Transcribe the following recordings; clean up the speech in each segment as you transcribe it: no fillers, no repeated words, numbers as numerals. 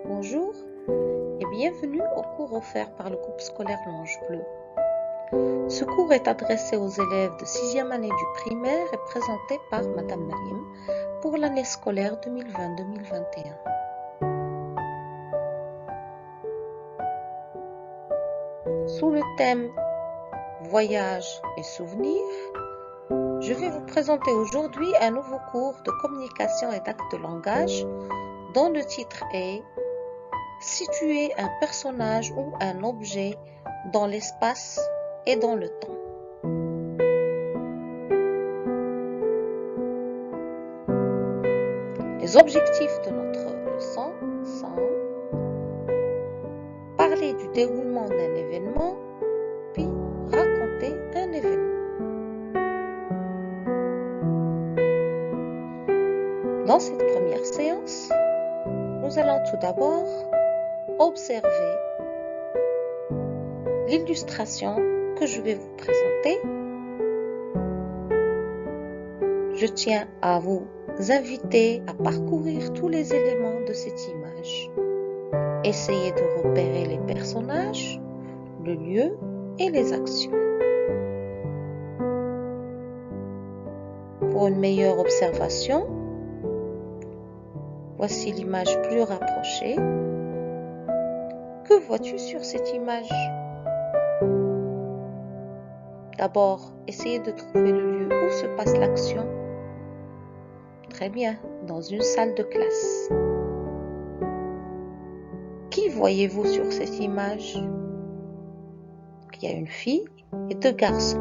Bonjour et bienvenue au cours offert par le groupe scolaire L'Ange Bleu. Ce cours est adressé aux élèves de 6e année du primaire et présenté par Madame Mariam pour l'année scolaire 2020-2021. Sous le thème Voyage et souvenirs, je vais vous présenter aujourd'hui un nouveau cours de communication et d'actes de langage dont le titre est Situer un personnage ou un objet dans l'espace et dans le temps. Les objectifs de notre leçon sont parler du déroulement d'un événement, puis raconter un événement. Dans cette première séance, nous allons tout d'abord observer l'illustration que je vais vous présenter. Je tiens à vous inviter à parcourir tous les éléments de cette image. Essayez de repérer les personnages, le lieu et les actions. Pour une meilleure observation, voici l'image plus rapprochée. Que vois-tu sur cette image? D'abord, essayez de trouver le lieu où se passe l'action. Très bien, dans une salle de classe. Qui voyez-vous sur cette image? Il y a une fille et deux garçons.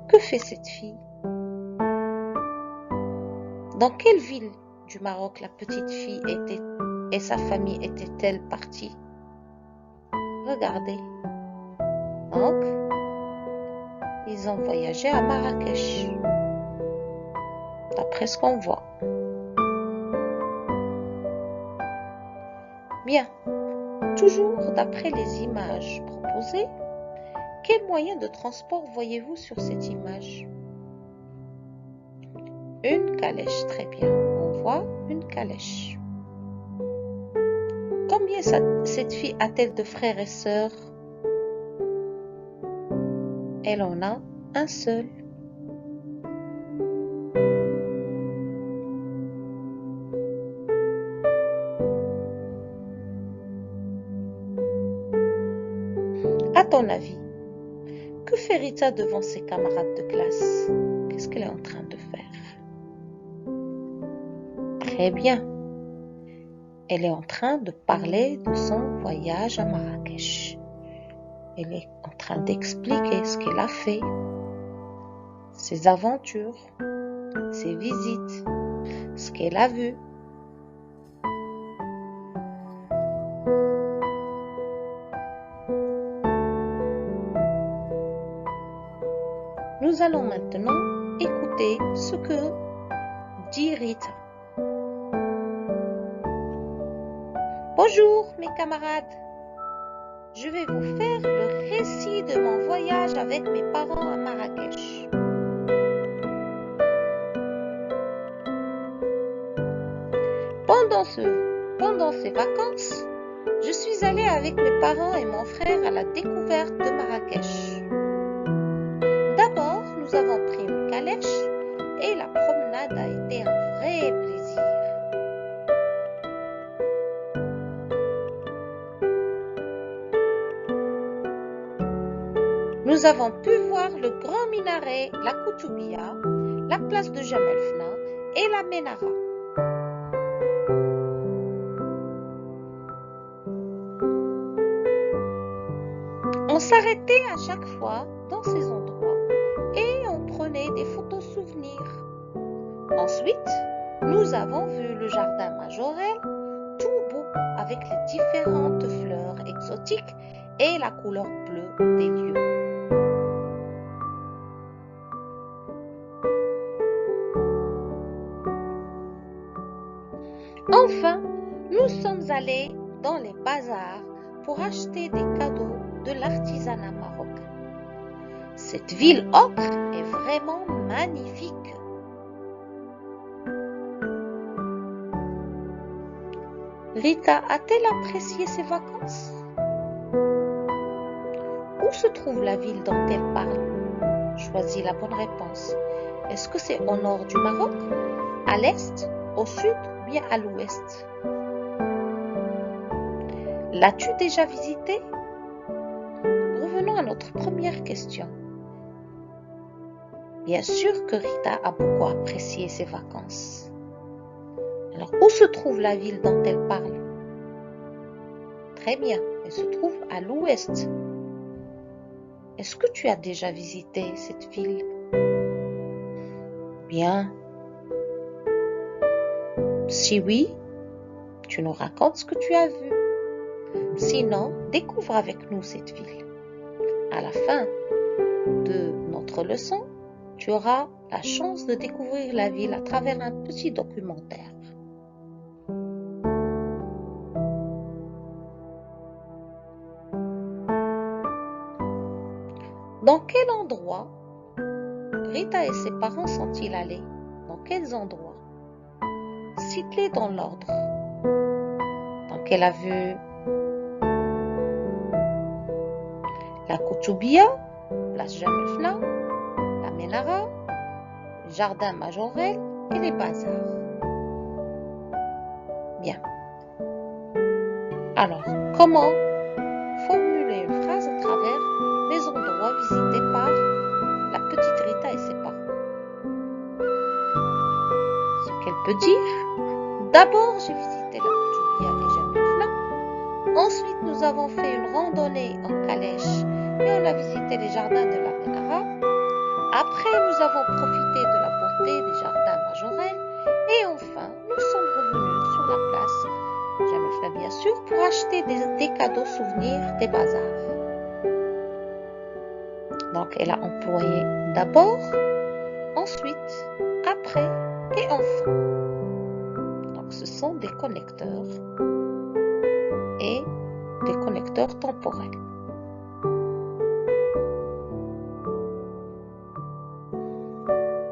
Que fait cette fille? Dans quelle ville du Maroc la petite fille et sa famille étaient-elles parties? Regardez. Donc, ils ont voyagé à Marrakech, d'après ce qu'on voit. Bien, toujours d'après les images proposées, quel moyen de transport voyez-vous sur cette image? Une calèche, très bien. On voit une calèche. Combien cette fille a-t-elle de frères et sœurs? Elle en a un seul. À ton avis, que fait Rita devant ses camarades de classe? Qu'est-ce qu'elle est en train de faire? Très bien. Elle est en train de parler de son voyage à Marrakech. Elle est en train d'expliquer ce qu'elle a fait, ses aventures, ses visites, ce qu'elle a vu. Nous allons maintenant écouter ce que dit Rita. Bonjour mes camarades, je vais vous faire le récit de mon voyage avec mes parents à Marrakech. Pendant ces vacances, je suis allée avec mes parents et mon frère à la découverte de Marrakech. D'abord, nous avons pris une calèche et la promenade a été un vrai plaisir. Nous avons pu voir le grand minaret, la Koutoubia, la place de Jemaa el-Fna et la Ménara. On s'arrêtait à chaque fois dans ces endroits et on prenait des photos souvenirs. Ensuite, nous avons vu le jardin majorel, tout beau avec les différentes fleurs exotiques et la couleur bleue des lieux. aller dans les bazars pour acheter des cadeaux de l'artisanat marocain. Cette ville ocre est vraiment magnifique. Rita a-t-elle apprécié ses vacances? Où se trouve la ville dont elle parle? Choisis la bonne réponse. Est-ce que c'est au nord du Maroc, à l'est, au sud ou bien à l'ouest? L'as-tu déjà visité? Revenons à notre première question. Bien sûr que Rita a beaucoup apprécié ses vacances. Alors, où se trouve la ville dont elle parle? Très bien, elle se trouve à l'ouest. Est-ce que tu as déjà visité cette ville? Bien. Si oui, tu nous racontes ce que tu as vu. Sinon, découvre avec nous cette ville. À la fin de notre leçon, tu auras la chance de découvrir la ville à travers un petit documentaire. Dans quel endroit Rita et ses parents sont-ils allés? Dans quels endroits? Cite-les dans l'ordre. Donc, elle a vu la Koutoubia, place Jamel Fna, la Ménara, le jardin Majorel et les bazars. Bien. Alors, comment formuler une phrase à travers les endroits visités par la petite Rita et ses parents? Ce qu'elle peut dire: d'abord, j'ai visité la Koutoubia et Jamel Fna. Ensuite, nous avons fait une randonnée en calèche et on a visité les jardins de la Ménara. Après, nous avons profité de la beauté des jardins Majorel. Et enfin, nous sommes revenus sur la place Jamel Fna, bien sûr, pour acheter des cadeaux souvenirs des bazars. Donc, elle a employé d'abord, ensuite, après et enfin. Donc, ce sont des connecteurs et des connecteurs temporels.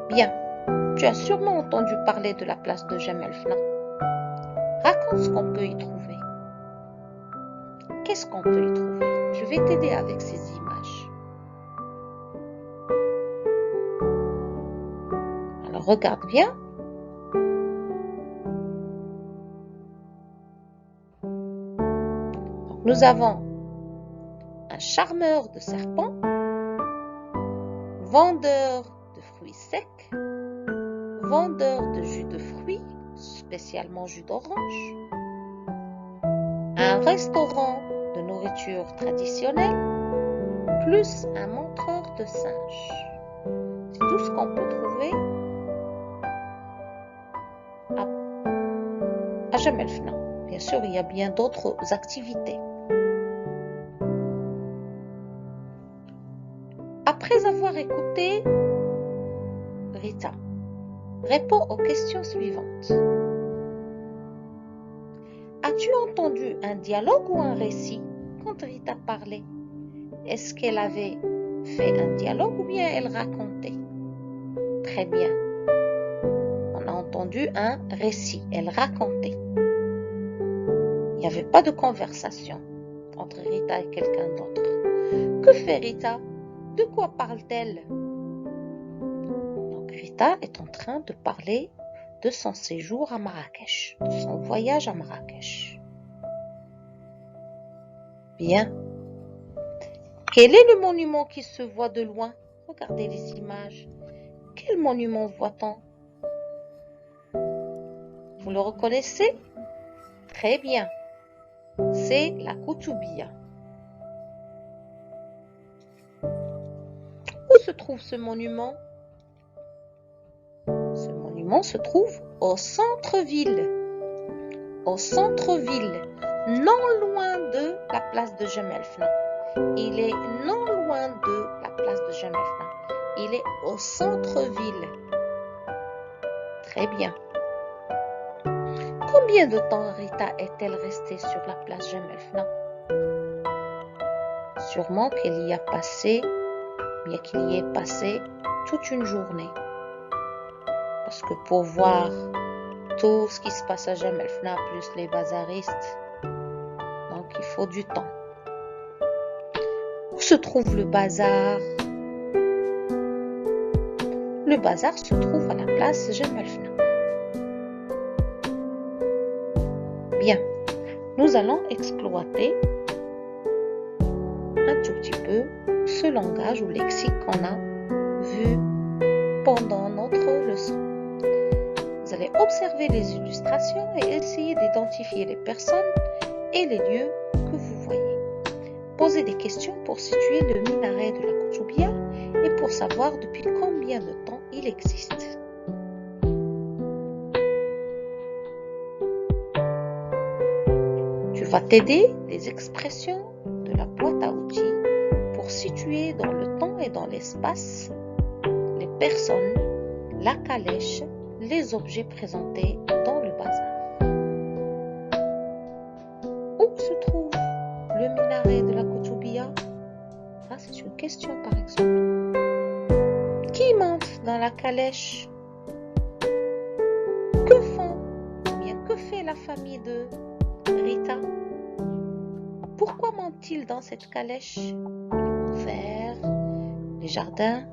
Bien, tu as sûrement entendu parler de la place de Jamel Fna. Raconte ce qu'on peut y trouver. Qu'est-ce qu'on peut y trouver? Je vais t'aider avec ces images. Alors, regarde bien. Donc, nous avons un charmeur de serpents, vendeur de fruits secs, vendeur de jus de fruits, spécialement jus d'orange, un restaurant de nourriture traditionnelle, plus un montreur de singes. C'est tout ce qu'on peut trouver à Jamel Fna. Bien sûr, il y a bien d'autres activités. Après avoir écouté Rita, réponds aux questions suivantes. As-tu entendu un dialogue ou un récit quand Rita parlait? Est-ce qu'elle avait fait un dialogue ou bien elle racontait? Très bien. On a entendu un récit, elle racontait. Il n'y avait pas de conversation entre Rita et quelqu'un d'autre. Que fait Rita? De quoi parle-t-elle? Donc Rita est en train de parler de son séjour à Marrakech, de son voyage à Marrakech. Bien. Quel est le monument qui se voit de loin? Regardez les images. Quel monument voit-on? Vous le reconnaissez? Très bien. C'est la Koutoubia. Où se trouve ce monument? Ce monument se trouve au centre-ville. Au centre-ville, non loin de la place de Jamel Fna. Il est non loin de la place de Jamel Fna. Il est au centre-ville. Très bien. Combien de temps Rita est-elle restée sur la place Jem El Fna? Sûrement qu'elle y a passé, bien qu'il y ait passé toute une journée. Parce que pour voir tout ce qui se passe à Jem El Fna, plus les bazaristes, donc il faut du temps. Où se trouve le bazar? Le bazar se trouve à la place Jem El Fna. Bien, nous allons exploiter un tout petit peu ce langage ou lexique qu'on a vu pendant notre leçon. Vous allez observer les illustrations et essayer d'identifier les personnes et les lieux que vous voyez. Posez des questions pour situer le minaret de la Koutoubia et pour savoir depuis combien de temps il existe. Tu vas t'aider des expressions de la boîte à outils pour situer dans le temps et dans l'espace les personnes, la calèche, les objets présentés dans le bazar. Où se trouve le minaret de la Koutoubia? Ça, c'est une question par exemple. Qui monte dans la calèche? Que font, ou bien que fait la famille de Rita? Pourquoi montent-ils dans cette calèche? Vers les jardins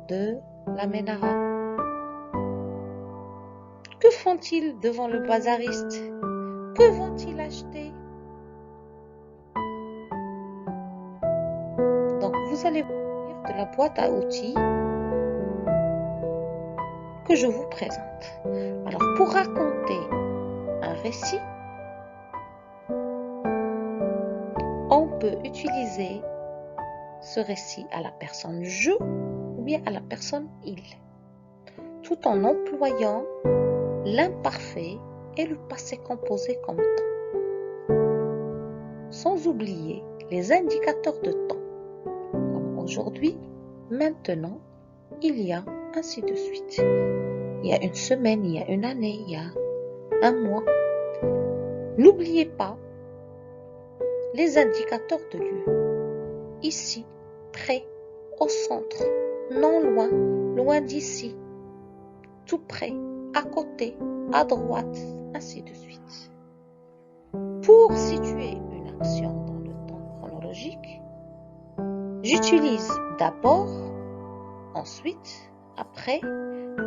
de la Ménara. Que font-ils devant le bazariste? Que vont-ils acheter? Donc vous allez voir de la boîte à outils que je vous présente. Alors pour raconter un récit, on peut utiliser ce récit à la personne je ou bien à la personne il, tout en employant l'imparfait et le passé composé comme temps, sans oublier les indicateurs de temps, comme aujourd'hui, maintenant, il y a, ainsi de suite. Il y a une semaine, il y a une année, il y a un mois. N'oubliez pas les indicateurs de lieu. Ici, près, au centre, non loin, loin d'ici, tout près, à côté, à droite, ainsi de suite. Pour situer une action dans le temps chronologique, j'utilise d'abord, ensuite, après,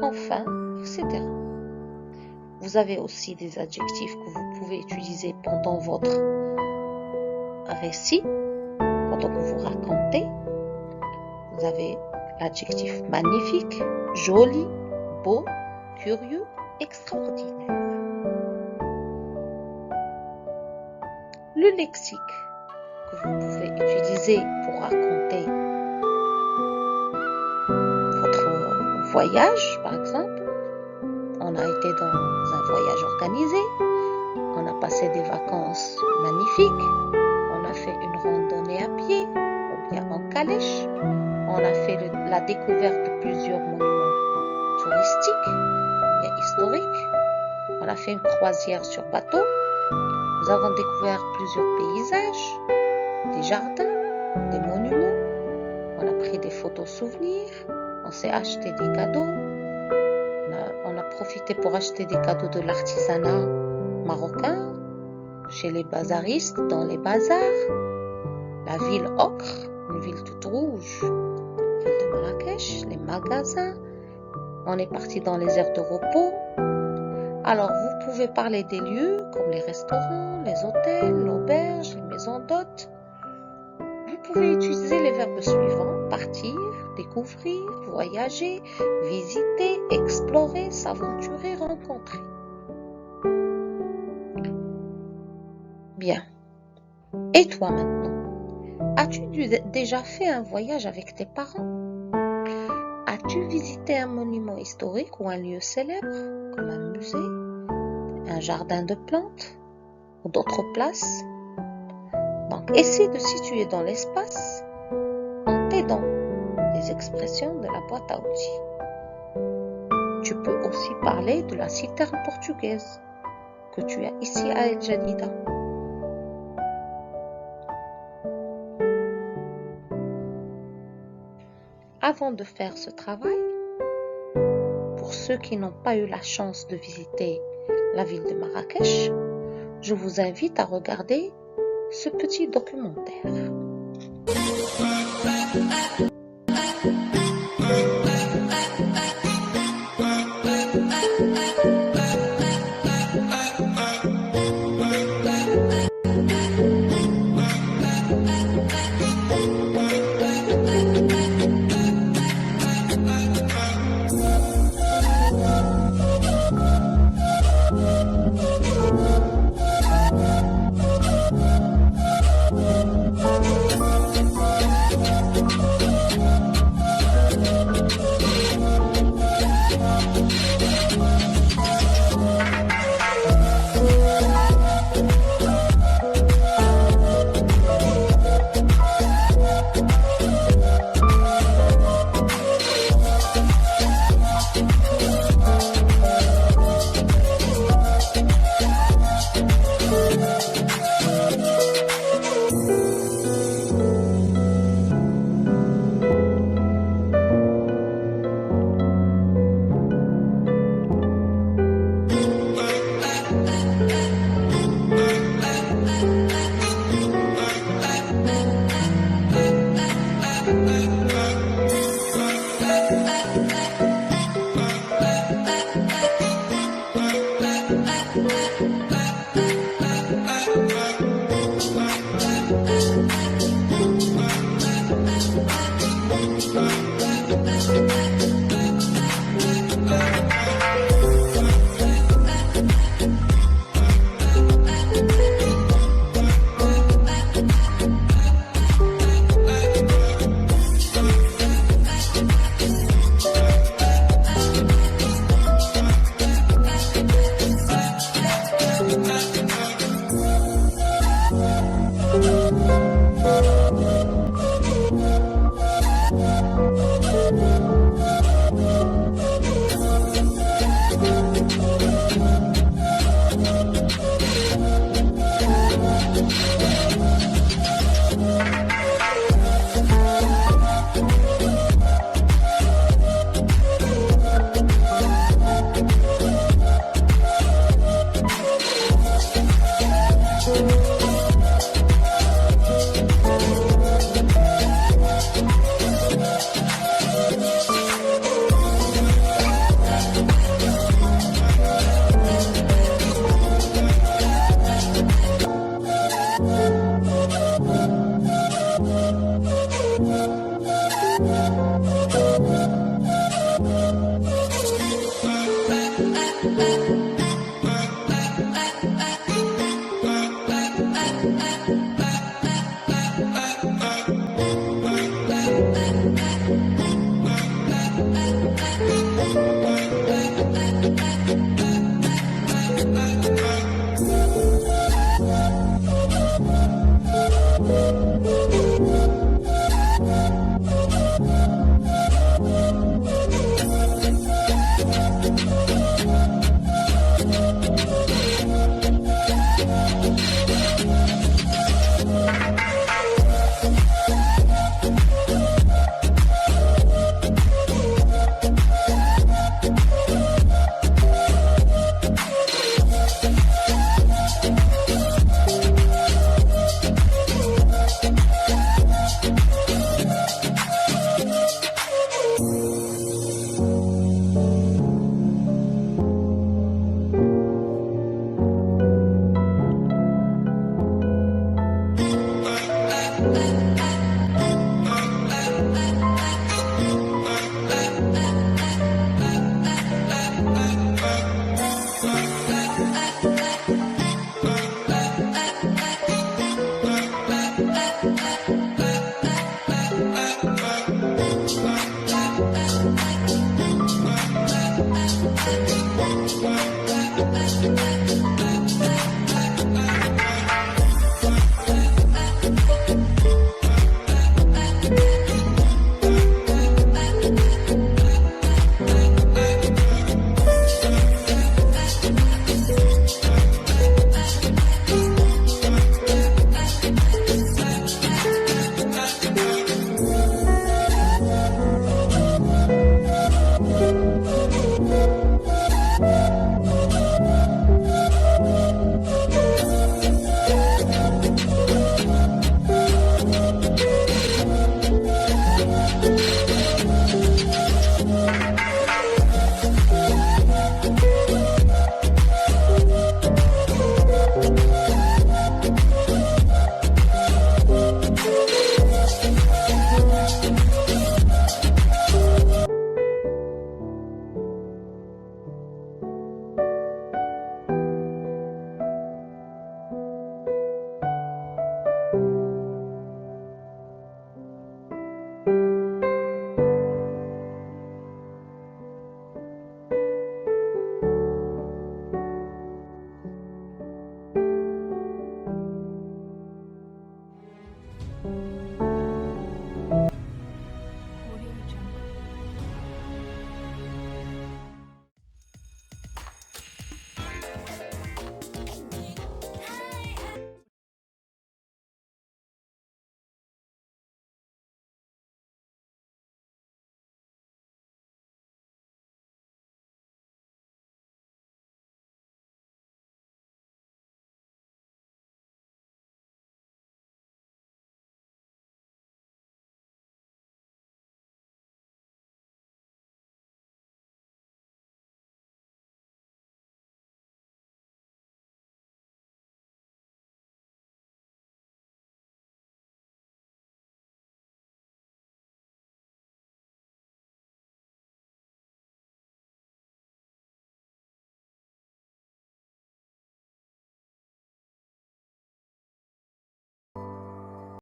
enfin, etc. Vous avez aussi des adjectifs que vous pouvez utiliser pendant votre récit, pendant que vous racontez. Vous avez l'adjectif magnifique, joli, beau, curieux, extraordinaire. Le lexique que vous pouvez utiliser pour raconter votre voyage, par exemple. On a été dans un voyage organisé, on a passé des vacances magnifiques, on a fait une randonnée à pied ou bien en calèche, on a fait la découverte de plusieurs monuments touristiques, bien historiques, on a fait une croisière sur bateau, nous avons découvert plusieurs paysages, des jardins, des monuments, on a pris des photos souvenirs, on s'est acheté des cadeaux, on a profité pour acheter des cadeaux de l'artisanat marocain chez les bazaristes dans les bazars. La ville ocre, une ville toute rouge, la ville de Marrakech, les magasins. On est parti dans les aires de repos. Alors vous pouvez parler des lieux comme les restaurants, les hôtels, l'auberge, les maisons d'hôtes. Vous pouvez utiliser les verbes suivants: partir, découvrir, voyager, visiter, explorer, s'aventurer, rencontrer. Bien. Et toi maintenant? As-tu déjà fait un voyage avec tes parents? As-tu visité un monument historique ou un lieu célèbre, comme un musée, un jardin de plantes ou d'autres places? Donc, essaie de situer dans l'espace en t'aidant des expressions de la boîte à outils. Tu peux aussi parler de la citerne portugaise. que tu as ici à El Jadida. Avant de faire ce travail, pour ceux qui n'ont pas eu la chance de visiter la ville de Marrakech, je vous invite à regarder ce petit documentaire.